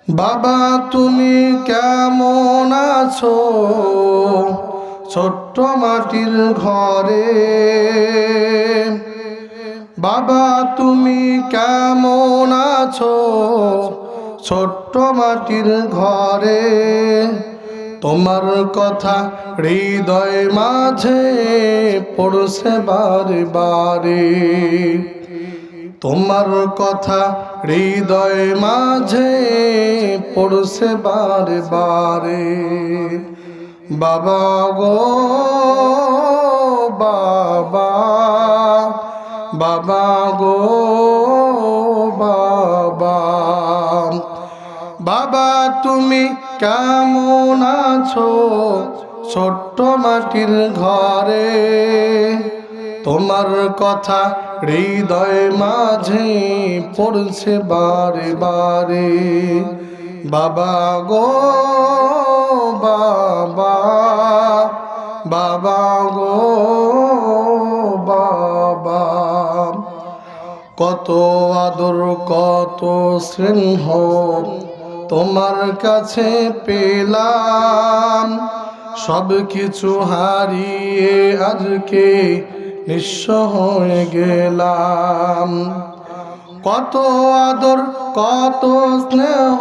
বাবা তুমি কেমন আছো ছোট্ট মাটির ঘরে? বাবা তুমি কেমন আছো ছোট্ট মাটির ঘরে? তোমার কথা হৃদয় মাঝে পড়ছে বারে বারে, তোমার কথা হৃদয় মাঝে পড়ছে বারে বারে। বাবা গো বাবা, বাবা গো বাবা, বাবা তুমি কেমন আছো ছোট্ট মাটির ঘরে? তোমার কথা হৃদয় মাঝে পড়ছে বারে বারে। বাবা গো বাবা, বাবা গো বাবা, কত আদর কত স্নেহ তোমার কাছে পেলাম, সব কিছু হারিয়ে আজকে নিঃস্ব হয়ে গেলাম। কত আদর কত স্নেহ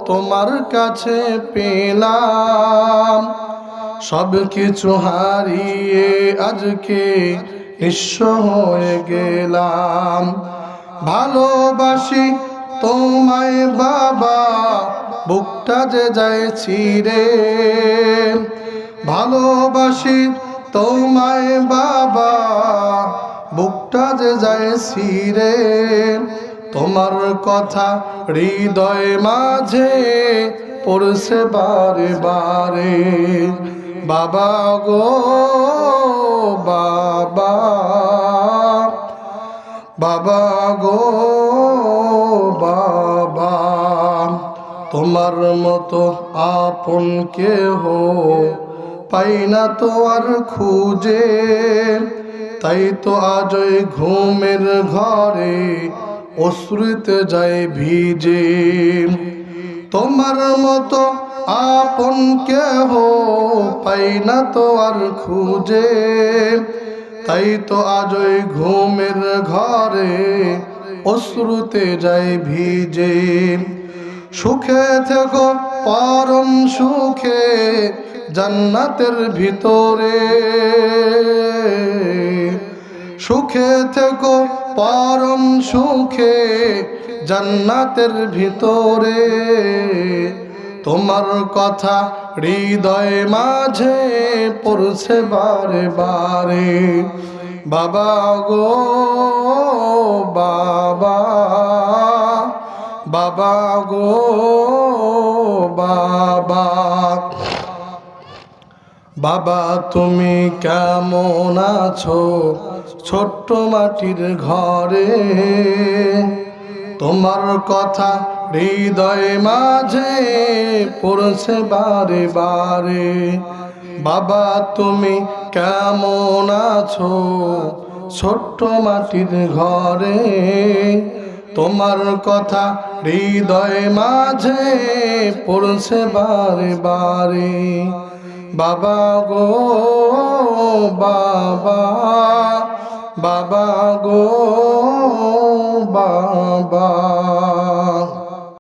তোমার কাছে পেলাম, সব কিছু হারিয়ে আজকে নিঃস্ব হয়ে গেলাম। ভালোবাসি তোমায় বাবা, বুকটা যে যায় ছিঁড়ে। ভালোবাসি তোমায় বাবা, বুকটা যে যায় ছিঁড়ে। তোমার কথা হৃদয় মাঝে পড়ছে বারে বারে। বাবা গো বাবা, বাবা গো বাবা, তোমার মতো আপন কেহ পাই না তো আর খুঁজে। তাই তো আজই ঘুমের ঘরে অশ্রুতে যায় ভিজে। তোমার মতো আপন কেহ পাই না তো আর খুঁজে। তাই তো আজই ঘুমের ঘরে অশ্রুতে যায় ভিজে। সুখে থেকো পরম সুখে জান্নাতের ভিতরে। সুখে থেকো পরম সুখে জান্নাতের ভিতরে। তোমার কথা হৃদয় মাঝে পড়ছে বারে বারে। বাবা গো বাবা, বাবা গো বাবা, বাবা তুমি কেমন আছো ছোট্ট মাটির ঘরে? তোমার কথা হৃদয় মাঝে পড়ছে বারে বারে। বাবা তুমি কেমন আছো ছোট্ট মাটির ঘরে? তোমার কথা হৃদয় মাঝে পড়ছে বারে বারে। বাবা গো বাবা, বাবা গো বাবা।